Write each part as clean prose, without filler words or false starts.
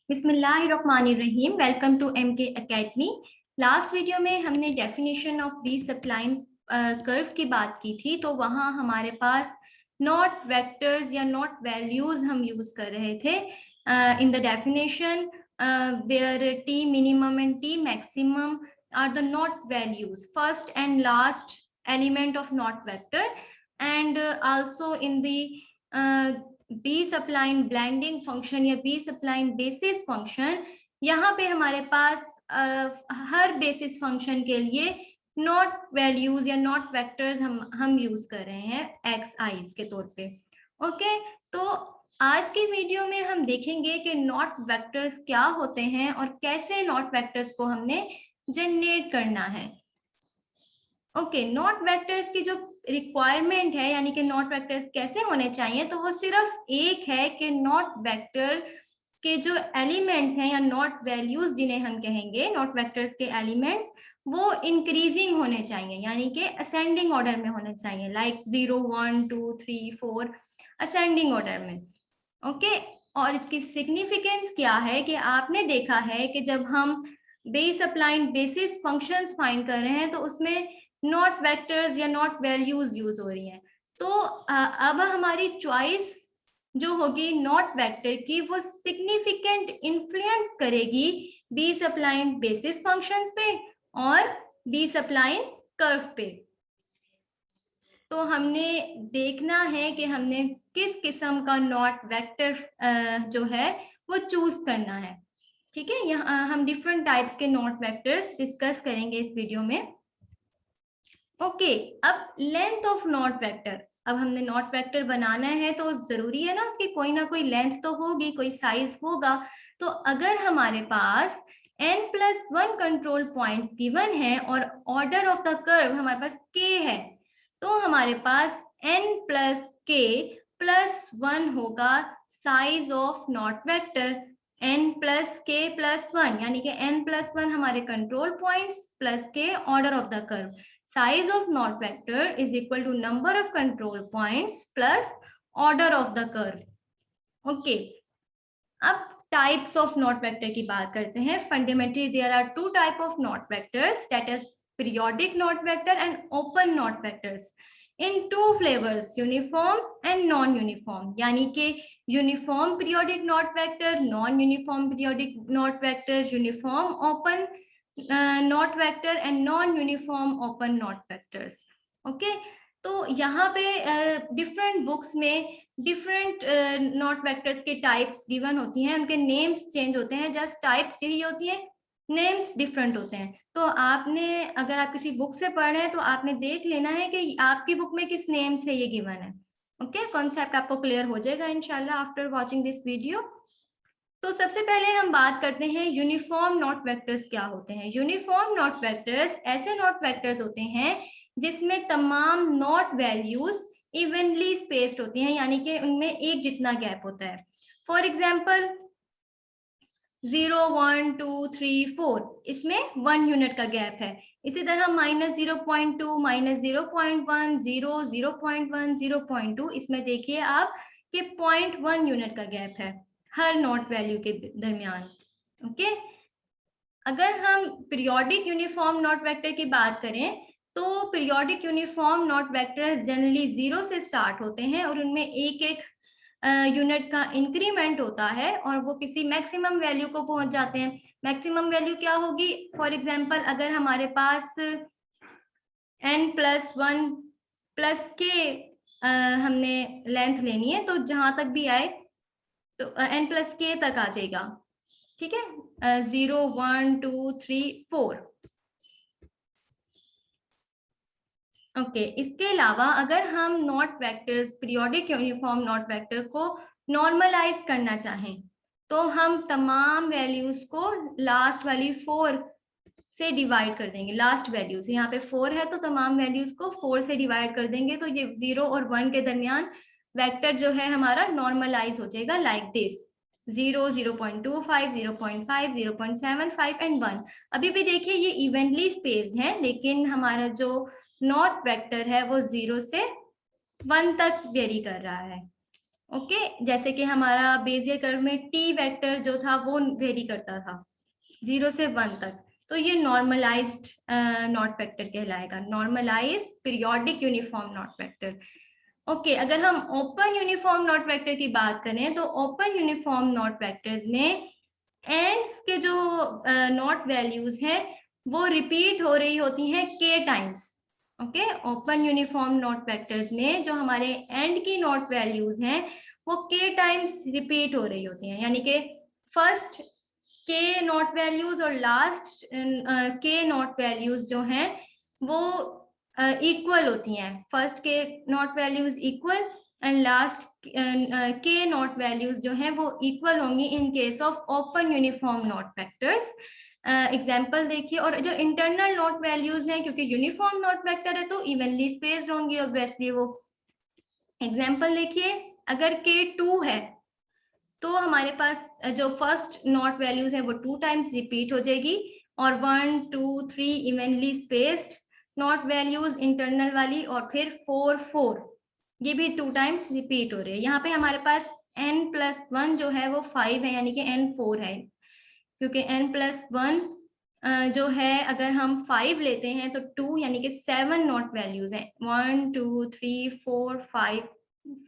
बिस्मिल्लाहिर्रहमानिर्रहीम। Welcome to MK academy. Last video में हमने definition of B spline curve की बात की थी, तो वहाँ हमारे पास नॉट वेक्टर्स या नॉट वैल्यूज हम यूज कर रहे थे in the definition where T minimum and T maximum are the not values, first and last element of not vector, and also in the B spline blending function या B spline basis function, यहाँ पे हमारे पास हर basis function के लिए knot values या knot vectors हम यूज कर रहे हैं एक्स आईज के तौर पे। ओके, तो आज की वीडियो में हम देखेंगे कि नॉट वेक्टर्स क्या होते हैं और कैसे नॉट वेक्टर्स को हमने जनरेट करना है। ओके, नॉट वेक्टर्स की जो रिक्वायरमेंट है, यानी कि नॉट वेक्टर्स कैसे होने चाहिए, तो वो सिर्फ एक है कि नॉट वेक्टर के जो एलिमेंट्स हैं या नॉट वैल्यूज जिन्हें हम कहेंगे नॉट वेक्टर्स के एलिमेंट्स, वो इंक्रीजिंग होने चाहिए, यानी कि असेंडिंग ऑर्डर में होने चाहिए, लाइक 0 1 2 3 4 असेंडिंग ऑर्डर में। ओके, और इसकी सिग्निफिकेंस क्या है कि आपने देखा है कि जब हम बेस अप्लाइंड बेसिस फंक्शंस फाइंड कर रहे हैं तो उसमें नॉट वेक्टर्स या नॉट वैल्यूज यूज हो रही हैं। तो अब हमारी चॉइस जो होगी नॉट वेक्टर की, वो सिग्निफिकेंट इन्फ्लुएंस करेगी बी सप्लाइन बेसिस फंक्शंस पे और बी सप्लाइन कर्व पे। तो हमने देखना है कि हमने किस किस्म का नॉट वेक्टर जो है वो चूज करना है। ठीक है, यहाँ हम डिफरेंट टाइप्स के नॉट वेक्टर्स डिस्कस करेंगे इस वीडियो में। ओके, अब लेंथ ऑफ नॉट वेक्टर। अब हमने नॉट वेक्टर बनाना है तो जरूरी है ना उसकी कोई ना कोई लेंथ तो होगी, कोई साइज होगा। तो अगर हमारे पास n+1 कंट्रोल पॉइंट्स गिवन है और ऑर्डर ऑफ द कर्व हमारे पास k है, तो हमारे पास n+k+1 होगा size of not vector. n+k+1 यानी कि n+1 हमारे control points plus k order of the curve. Size of knot vector is equal to number of control points plus order of the curve. Okay. अब types of knot vector की बात करते हैं। Fundamentally there are two type of knot vectors, that is periodic knot vector and open knot vectors in two flavors, uniform and non-uniform। यानी कि uniform periodic knot vector, non-uniform periodic knot vector, uniform open not vector and non uniform open not vectors. Okay, तो यहाँ पे different books में different not vectors के types given होती हैं, उनके नेम्स चेंज होते हैं, जस्ट टाइप्स यही होती है, नेम्स डिफरेंट होते हैं। तो आपने अगर आप किसी बुक से पढ़ रहे हैं तो आपने देख लेना है कि आपकी बुक में किस नेम से ये गिवन है। ओके, कॉन्सेप्ट आपको क्लियर हो जाएगा इंशाल्लाह आफ्टर वॉचिंग दिस वीडियो। तो सबसे पहले हम बात करते हैं यूनिफॉर्म नॉट वेक्टर्स क्या होते हैं। यूनिफॉर्म नॉट वेक्टर्स ऐसे नॉट वेक्टर्स होते हैं जिसमें तमाम नॉट वैल्यूज इवनली स्पेस्ड होती हैं, यानी कि उनमें एक जितना गैप होता है। फॉर एग्जांपल 0 1 2 3 4, इसमें 1 यूनिट का गैप है। इसी तरह -0.2 -0.1 0 0.1 0.2, इसमें देखिए आप कि 0.1 यूनिट का गैप है हर नॉट वैल्यू के दरमियान। ओके, अगर हम पीरियोडिक यूनिफॉर्म नॉट वेक्टर की बात करें तो periodic uniform knot vector generally 0 से स्टार्ट होते हैं और उनमें एक एक यूनिट का इंक्रीमेंट होता है और वो किसी मैक्सिमम वैल्यू को पहुंच जाते हैं। मैक्सिमम वैल्यू क्या होगी? फॉर एग्जांपल अगर हमारे पास n+1 + k हमने लेंथ लेनी है, तो जहां तक भी आए तो n+k तक आ जाएगा। ठीक है, 0 1 2 3 4। ओके, इसके अलावा अगर हम not vectors periodic uniform knot vector को नॉर्मलाइज करना चाहें तो हम तमाम वैल्यूज को लास्ट वाली 4 से डिवाइड कर देंगे। लास्ट वैल्यूज यहाँ पे 4 है तो तमाम वैल्यूज को 4 से डिवाइड कर देंगे, तो ये 0 और 1 के दरमियान वेक्टर जो है हमारा नॉर्मलाइज हो जाएगा लाइक दिस 0 0.25 0.5 0.75 एंड 1। अभी भी देखिए ये इवनली स्पेस्ड है, लेकिन हमारा जो नॉट वेक्टर है वो 0 से 1 तक वेरी कर रहा है। ओके जैसे कि हमारा बेजियर कर्व में टी वेक्टर जो था वो वेरी करता था 0 से 1 तक, तो ये नॉर्मलाइज्ड नॉट वेक्टर कहलाएगा, normalised periodic uniform knot vector. Okay अगर हम ओपन यूनिफॉर्म नॉट वेक्टर की बात करें तो ओपन यूनिफॉर्म नॉट वेक्टर्स में एंड्स के जो नॉट वैल्यूज हैं वो रिपीट हो रही होती हैं k times. Okay open uniform not vectors में जो हमारे एंड की नॉट वैल्यूज हैं वो k टाइम्स रिपीट हो रही होती हैं, यानी कि फर्स्ट k नॉट वैल्यूज और लास्ट k नॉट वैल्यूज जो हैं वो इक्वल होती हैं, फर्स्ट के not values equal and last के नॉट वैल्यूज जो हैं वो इक्वल होंगी in case of open uniform not vectors. Example देखिए, और जो इंटरनल नॉट वैल्यूज हैं क्योंकि यूनिफॉर्म नॉट वेक्टर है तो इवनली स्पेस्ड होंगी ऑब्वियसली वो। एग्जाम्पल देखिए, अगर k2 है तो हमारे पास जो फर्स्ट नॉट वैल्यूज है वो 2 टाइम्स रिपीट हो जाएगी और 1 2 3 evenly spaced not values internal वाली, और फिर 4 4 ये भी 2 टाइम्स रिपीट हो रही है। यहाँ पे हमारे पास n+1 जो है वो 5 है, यानी कि n4 है, क्योंकि n+1 जो है अगर हम 5 लेते हैं तो 2 यानी कि 7 नॉट वैल्यूज हैं, 1 2 3 4 5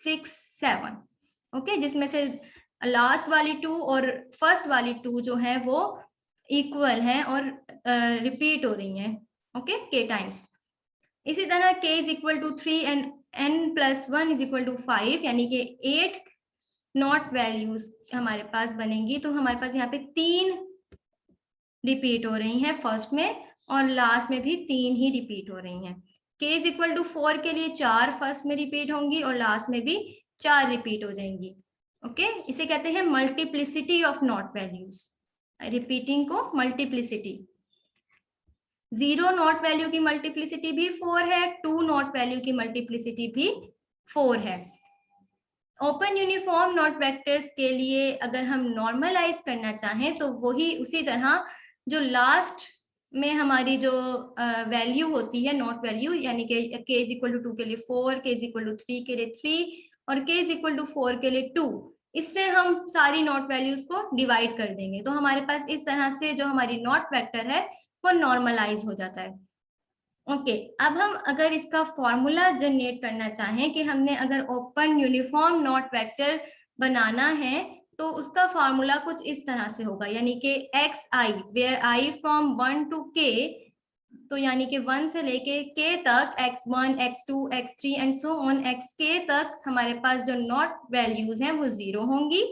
6 7। ओके जिसमें से लास्ट वाली 2 और फर्स्ट वाली 2 जो है वो इक्वल है और रिपीट हो रही हैं ओके k टाइम्स। इसी तरह k is equal to 3 and n+1 is equal to 5, यानी कि 8 नॉट वैल्यूज हमारे पास बनेंगी। तो हमारे पास यहाँ पे 3 रिपीट हो रही हैं फर्स्ट में और लास्ट में भी 3 ही रिपीट हो रही हैं। k इज इक्वल टू 4 के लिए 4 फर्स्ट में रिपीट होंगी और लास्ट में भी 4 रिपीट हो जाएंगी। ओके इसे कहते हैं multiplicity of not values, repeating को मल्टीप्लिसिटी। 0 नॉट वैल्यू की मल्टीप्लिसिटी भी 4 है, 2 नॉट वैल्यू की मल्टीप्लिसिटी भी 4 है। ओपन यूनिफॉर्म नॉट वेक्टर्स के लिए अगर हम नॉर्मलाइज करना चाहें तो वही उसी तरह जो लास्ट में हमारी जो वैल्यू होती है नॉट वैल्यू, यानी कि k इज इक्वल टू 2 के लिए 4, k इज इक्वल टू 3 के लिए 3 और k इज इक्वल टू 4 के लिए 2, इससे हम सारी नॉट वैल्यूज को डिवाइड कर देंगे तो हमारे पास इस तरह से जो हमारी नॉट वेक्टर है वो नॉर्मलाइज हो जाता है। ओके अब हम अगर इसका फॉर्मूला जनरेट करना चाहें कि हमने अगर ओपन यूनिफॉर्म नॉट वेक्टर बनाना है तो उसका फॉर्मूला कुछ इस तरह से होगा, यानी कि xi where i from 1 to k, तो यानी कि 1 से लेके k तक x1 x2 x3 and so on xk तक हमारे पास जो नॉट वैल्यूज हैं वो 0 होंगी।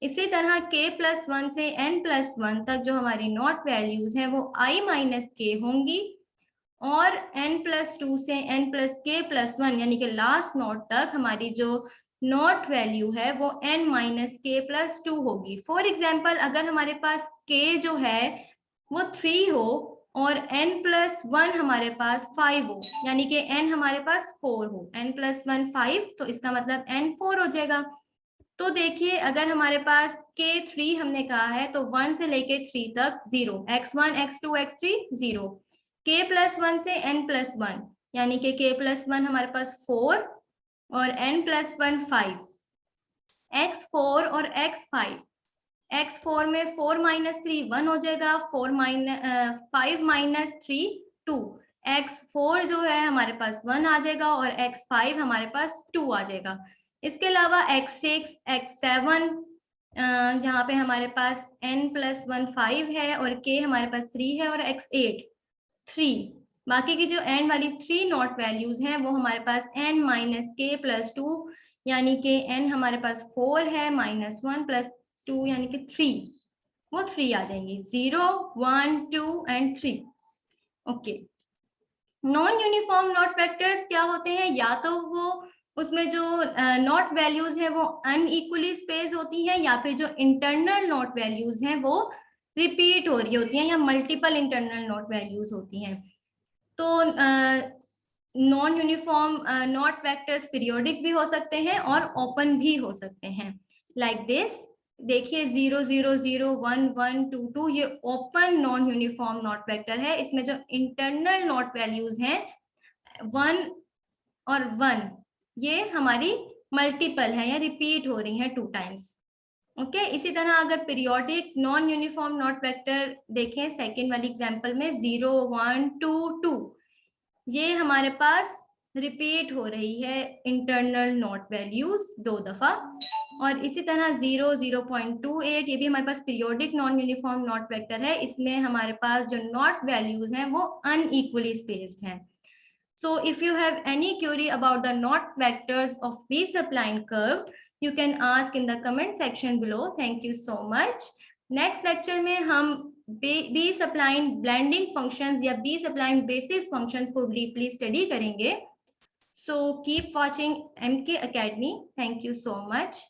इसी तरह k+1 से n+1 तक जो हमारी नॉट वैल्यूज हैं वो i माइनस k होंगी और n+2 से n+k+1 यानी कि लास्ट नॉट तक हमारी जो नॉट वैल्यू है वो n-k+2 होगी। फॉर एग्जाम्पल अगर हमारे पास k जो है वो 3 हो और n+1 हमारे पास 5 हो, यानी कि n हमारे पास 4 हो, n+1 5 तो इसका मतलब n 4 हो जाएगा। तो देखिए अगर हमारे पास k3 हमने कहा है तो 1 से लेके 3 तक 0, x1 x2 x3 0, k+1 से n+1 यानी कि k+1 हमारे पास 4 और n+1 5, x4 और x5, x4 में 4 माइनस 3 1 हो जाएगा, 5 माइनस 3 2, x4 जो है हमारे पास 1 आ जाएगा और x5 हमारे पास 2 आ जाएगा। इसके अलावा x6 x7 यहाँ पे हमारे पास n+1 5 है और k हमारे पास 3 है और x8 3, बाकी की जो एंड वाली 3 नॉट वैल्यूज हैं वो हमारे पास n-k+2 यानी कि n हमारे पास 4 है -1 + 2 यानी कि 3, वो 3 आ जाएंगी 0 1 2 and 3। Okay non uniform not vectors क्या होते हैं, या तो वो उसमें जो नॉट वैल्यूज है वो अनइक्वली स्पेस होती है या फिर जो इंटरनल नॉट वैल्यूज हैं वो रिपीट हो रही होती हैं या मल्टीपल इंटरनल नॉट वैल्यूज होती हैं। तो non uniform not vectors periodic भी हो सकते हैं और ओपन भी हो सकते हैं, लाइक दिस। देखिए 0 0 0 1 1 2 2 ये open non uniform knot vector है, इसमें जो इंटरनल नॉट वैल्यूज हैं 1 और 1 ये हमारी मल्टीपल है या रिपीट हो रही हैं 2 टाइम्स। ओके, इसी तरह अगर periodic non uniform knot vector देखें सेकेंड वाली एग्जांपल में 0 1 2 2, ये हमारे पास रिपीट हो रही है इंटरनल नॉट वैल्यूज 2 दफा। और इसी तरह 0 0.28, ये भी हमारे पास periodic non uniform knot vector है, इसमें हमारे पास जो नॉट वैल्यूज हैं वो अनइक्वली स्पेस्ड हैं। So if you have any query about the knot vectors of B-spline curve, you can ask in the comment section below. Thank you so much. Next lecture में हम B-spline blending functions या B-spline basis functions को deeply study करेंगे. So keep watching MK Academy. Thank you so much.